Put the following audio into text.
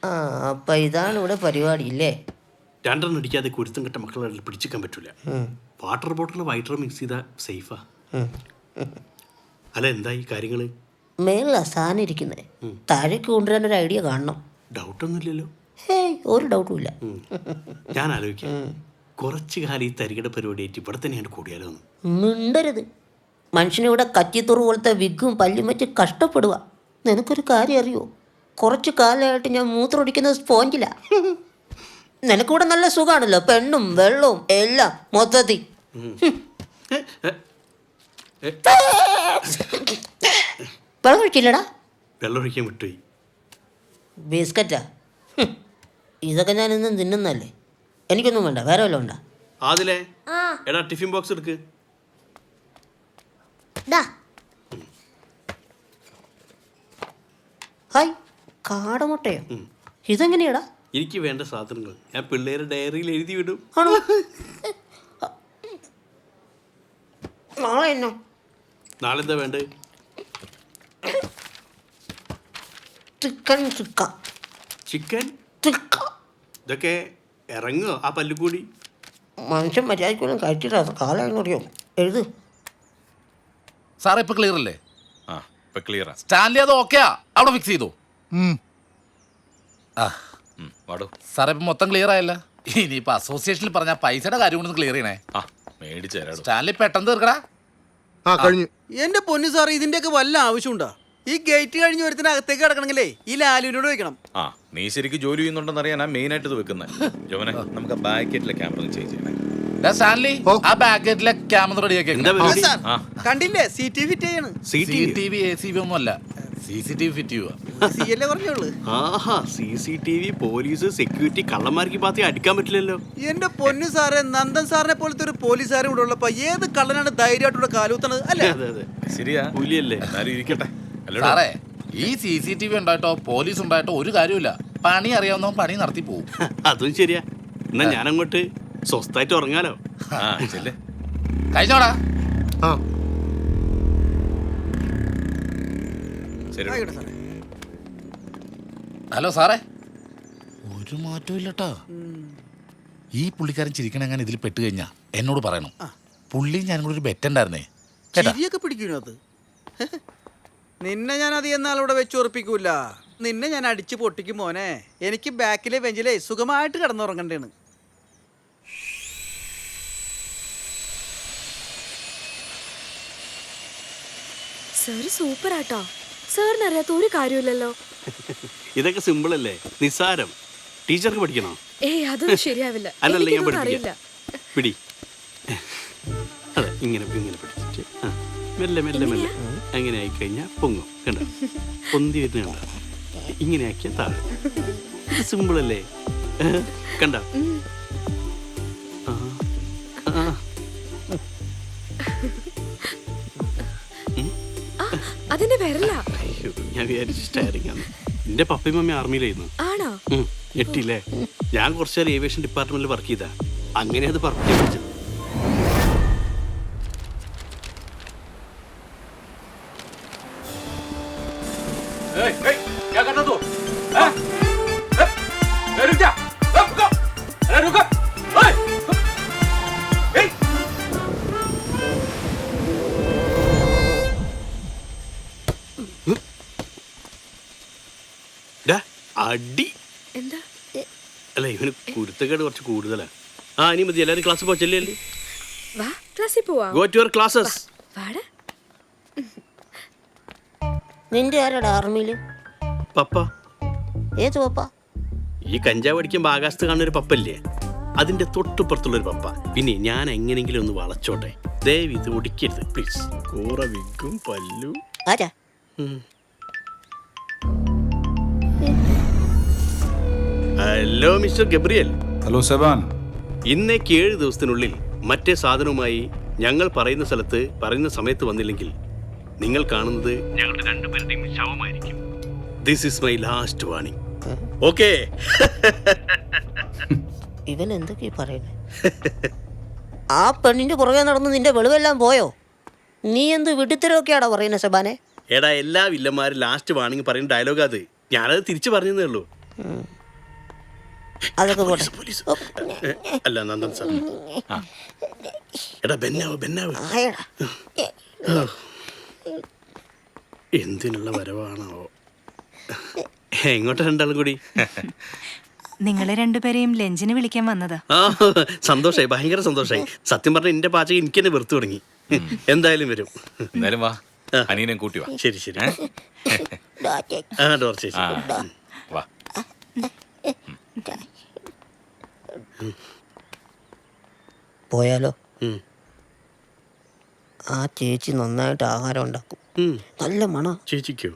ആ അപ്പം ഇതാണ് ഇവിടെ പരിപാടി ഇല്ലേ? രണ്ടെണ്ണം അടിക്കാതെ കുരുത്തം കെട്ട മക്കളെ പിടിച്ചിക്കാൻ പറ്റൂല. വാട്ടർ ബോട്ടിൽ വൈറ്റർ മിക്സ് ചെയ്താൽ സേഫാ. അല്ല എന്തായി കാര്യങ്ങള്? മേളിലാ സാധനം ഇരിക്കുന്നത്. താഴേക്ക് കൊണ്ടുവരാൻ ഒരു ഐഡിയ കാണണം. ഡൗട്ടൊന്നുമില്ലല്ലോ? ഹേയ്, ഒരു ഡൗട്ടും ഇല്ല. ഞാൻ ആലോചിക്കാം, കുറച്ച് കാലം ഈ തരികട പരിപാടിയായിട്ട് ഇവിടെ തന്നെയാണ് കൂടിയാലോ എന്ന്. മിണ്ടരുത്. മനുഷ്യനിവിടെ കച്ചിത്തുറു പോലത്തെ വിഗും പല്ലും വെച്ച് കഷ്ടപ്പെടുക. നിനക്കൊരു കാര്യം അറിയോ? കുറച്ച് കാലമായിട്ട് ഞാൻ മൂത്രമൊടിക്കുന്നത് സ്പോഞ്ചില്ല. നിനക്കിവിടെ നല്ല സുഖമാണല്ലോ, പെണ്ണും വെള്ളവും എല്ലാം മൊത്തത്തിൽ. വെള്ളം ഒഴിക്കില്ലടാ? വെള്ളം ഒഴിക്കാൻ വിട്ടുപോയി. ബിസ്ക്കറ്റാ? ഇതൊക്കെ ഞാൻ ഇന്ന് തിന്നുന്നല്ലേ. എനിക്കൊന്നും വേണ്ട, വേറെ വല്ലതും ഉണ്ടോ? ആദിലേ, എടാ ടിഫിൻ ബോക്സ് എടുക്ക്. ഹായ്, കാടമുട്ടയോ? ഇതെങ്ങനെയാടാ? എനിക്ക് വേണ്ട സാധനങ്ങൾ ഞാൻ പിള്ളേരുടെ ഡയറിയിൽ എഴുതി വിടും. ആണോ? നാളെ എന്നോ? നാളെ എന്താ വേണ്ടത്? ചിക്കൻ ചുക്ക. ചിക്കൻ ചുക്ക ഇതൊക്കെ ഇറങ്ങോ ആ പല്ലുകൂടി? മനുഷ്യൻ മര്യാദയ്ക്കൊന്നും കഴിച്ചിട്ടാ കാലം അറിയോ? എഴുത്. സാറേ ഇപ്പൊ ക്ലിയർ അല്ലേ? ആ ഇപ്പൊ ക്ലിയറാ. സ്റ്റാൻലി അത് ഓക്കെയാ, അവിടെ ഫിക്സ് ചെയ്തോ? വാടോ സാറേ ഇപ്പൊ മൊത്തം ക്ലിയർ ആയല്ല. ഇനിയിപ്പോ അസോസിയേഷനിൽ പറഞ്ഞ പൈസയുടെ കാര്യം കൊണ്ടൊന്ന് ക്ലിയർ ചെയ്യണേ. ആ മേടിച്ചു തരാടോ. സ്റ്റാൻലി പെട്ടെന്ന് തീർക്കടാ. കഴിഞ്ഞു. എന്റെ പൊന്നു സാർ, ഇതിന്റെയൊക്കെ വല്ല ആവശ്യമുണ്ടോ? ഈ ഗേറ്റ് കഴിഞ്ഞ് ഒരുത്തിന് അകത്തേക്ക് കിടക്കണമെങ്കിലേ ഈ ലാലുവിനോട് വെക്കണം. ആ നീ ശരിക്കും ജോലി ചെയ്യുന്നുണ്ടെന്ന് അറിയാനാ മെയിൻ ആയിട്ട് ഇത് വെക്കുന്നത്. ജോവനെ നമുക്ക് ആ ബാക്കറ്റിലെ ക്യാമറ ചേഞ്ച് ചെയ്യണേ. സ്റ്റാൻലി ആ ബാക്കറ്റിലെ ക്യാമറ റെഡിയാക്കി. എന്താ പരിപാടി? സാർ കണ്ടില്ലേ, CTV ഫിറ്റ് ചെയ്യാണ്. CCTV ACV ഒന്നും അല്ല, CCTV ഫിറ്റ് ചെയ്യുക. സി അല്ലേ പറഞ്ഞോളൂ. ആഹാ, CCTV, പോലീസ്, സെക്യൂരിറ്റി, കള്ളന്മാർക്ക് പാത്തി അടിക്കാൻ പറ്റില്ലല്ലോ. എന്റെ പൊന്നു സാറെ, നന്ദൻ സാറിനെ പോലത്തെ ഒരു പോലീസുകാരും ഇവിടെ ഉള്ളപ്പോ ഏത് കള്ളനാണ് ധൈര്യമായിട്ടുള്ള കാലൂത്തണത് അല്ലേ? അതെ അതെ, ശരിയാ, പുലിയല്ലേ? എന്നാലും ഇരിക്കട്ടെ. സാറേ ഈ CCTV ഉണ്ടായിട്ടോ പോലീസ് ഉണ്ടായിട്ടോ ഒരു കാര്യമില്ല. പണി അറിയാവുന്നവൻ പണി നടത്തി പോകും. അതും ശരിയാ. എന്നാ ഞാനങ്ങോട്ട് സ്വസ്ഥായിട്ട് ഉറങ്ങാലോ. ആ ചെല്ലേ കഴിഞ്ഞോടാ. ആ ശരി. ആയിക്കോട്ടെ സാറേ. ഹലോ സാറേ, ഒരു മാറ്റവും ഇല്ലട്ടാ. ഈ പുള്ളിക്കാരൻ ചിരിക്കണെങ്ങനെ ഇതിൽ പെട്ട് കഴിഞ്ഞാ എന്നോട് പറയണം. പുള്ളി ഞാനും കൂടെ ഒരു ബെറ്റുണ്ടായിരുന്നേ കേട്ടാ. ചിരിയൊക്കെ പിടിക്കുന്നു അത്. നിന്നെ ഞാൻ അത് എന്നാളിവിടെ വെച്ച് ഉറപ്പിക്കൂല. നിന്നെ ഞാൻ അടിച്ചു പൊട്ടിക്കും മോനെ. എനിക്ക് ബാക്കിലെ ബെഞ്ചിലെ സുഖമായിട്ട് കിടന്നുറങ്ങണ്ടേണ്. സാർ സൂപ്പർ ആട്ടോ. സാറിന് അറിയാത്ത ഒരു കാര്യമില്ലല്ലോ. ഇതൊക്കെ സിമ്പിൾ അല്ലേ, നിസ്സാരം. ടീച്ചർക്ക് പഠിക്കണോ? ഏയ് അതൊന്നും ശരിയാവില്ല. അല്ലല്ല, ഞാൻ എനിക്കിതൊന്നും പഠിപ്പിക്കാം. പിടി. അതെ, ഇങ്ങനെ ഇങ്ങനെ പിടിച്ചിട്ട് മെല്ലെ മെല്ലെ മെല്ലെ അങ്ങനെ ആയിക്കഴിഞ്ഞാൽ പൊങ്ങും. കണ്ടോ, പൊന്തി വരുന്ന കണ്ടോ? ഇങ്ങനെ ആക്കിയാൽ താഴെ. ഇത് സിമ്പിൾ അല്ലേ? കണ്ടോ? അതിന്റെ പേരല്ല. അയ്യോ, ഞാൻ വിചാരിച്ചു സ്റ്റയറിംഗ് ആണ്. എന്റെ പപ്പയും മമ്മി ആർമിയിലായിരുന്നു. ആണോ? ഞെട്ടില്ലേ? ഞാൻ കുറച്ചു നേരം ഏവിയേഷൻ ഡിപ്പാർട്ട്മെന്റിൽ വർക്ക് ചെയ്താ. അങ്ങനെ അത് പറഞ്ഞു പഠിച്ചത്. അടി എന്താ? അല്ല, ഇവന് കുരുത്തക്കേട് കുറച്ച് കൂടുതലാ. ആ ഇനി മതി, എല്ലാവരും ക്ലാസ്സിൽ പോ. ചെല്ലേ, വാ ക്ലാസ്സിൽ പോവാ. Go to your classes. വാടാ. നിന്റെ ആരാടാ ആർമിയില്? പപ്പ. ഏത് പപ്പ? ഈ കഞ്ചാവ് അടിക്കുമ്പോൾ ആകാശത്ത് കാണുന്ന ഒരു പപ്പല്ലേ, അതിന്റെ തൊട്ടുപുറത്തുള്ളൊരു പപ്പ. പിന്നെ ഞാൻ എങ്ങനെയെങ്കിലും ഒന്ന് വളച്ചോട്ടെ. ദയവ് ഇത് ഒടിക്കരുത് പ്ലീസ്. കൂറ വിഗും പല്ലു. ആരാ? Hello mister Gabriel. Hello Seban. ഇന്നേക്ക് 7 ദിവസത്തിനുള്ളിൽ മറ്റേ സാധനവുമായി ഞങ്ങൾ പറയുന്ന സ്ഥലത്ത് പറയുന്ന സമയത്ത് വന്നില്ലെങ്കിൽ നിങ്ങൾ കാണുന്നത് ഞങ്ങളുടെ രണ്ടുപേരുടെയും ശവമായിരിക്കും. This is my last warning. Okay? ഇവൻ എന്തൊക്കെയാ പറയുന്നത്? ആ പെണ്ണിന്റെ പുറകെ നടന്ന് നിന്റെ വെളിവെല്ലാം പോയോ? നീ എന്ത് വിടുത്തരൊക്കെയാടാ പറയുന്നത് സെബാനെ? എടാ എല്ലാ വില്ലന്മാരും ലാസ്റ്റ് വാണിങ് പറയുന്ന ഡയലോഗ് അത്. ഞാനത് തിരിച്ചു പറഞ്ഞതേ ഉള്ളൂ. അതൊക്കെ പോട്ടെ. പോലീസ് അല്ല നന്ദൻ സാർ. എടാ ബെന്നാവ് ആയെടാ. എന്തിനുള്ള വരവാണോ? എങ്ങോട്ടാ രണ്ടാളും കൂടി? നിങ്ങളെ രണ്ടുപേരെയും ലഞ്ചിന് വിളിക്കാൻ വന്നതാ. ആ സന്തോഷായി, ഭയങ്കര സന്തോഷായി. സത്യം പറഞ്ഞ എന്റെ പാചകം എനിക്ക് തന്നെ വെറുത്തു തുടങ്ങി. എന്തായാലും വരും. എന്തായാലും വാ, അനിയനെ കൂട്ടി വാ. ശരി ശരി. ആ ഡോർ ചേച്ചി. ആ, വാ. പോയാലോ? ഉം. ആ ചേച്ചി നന്നായിട്ട് ആഹാരം ഉണ്ടാക്കും. ഉം. നല്ല മണം. ചേച്ചിക്കോ?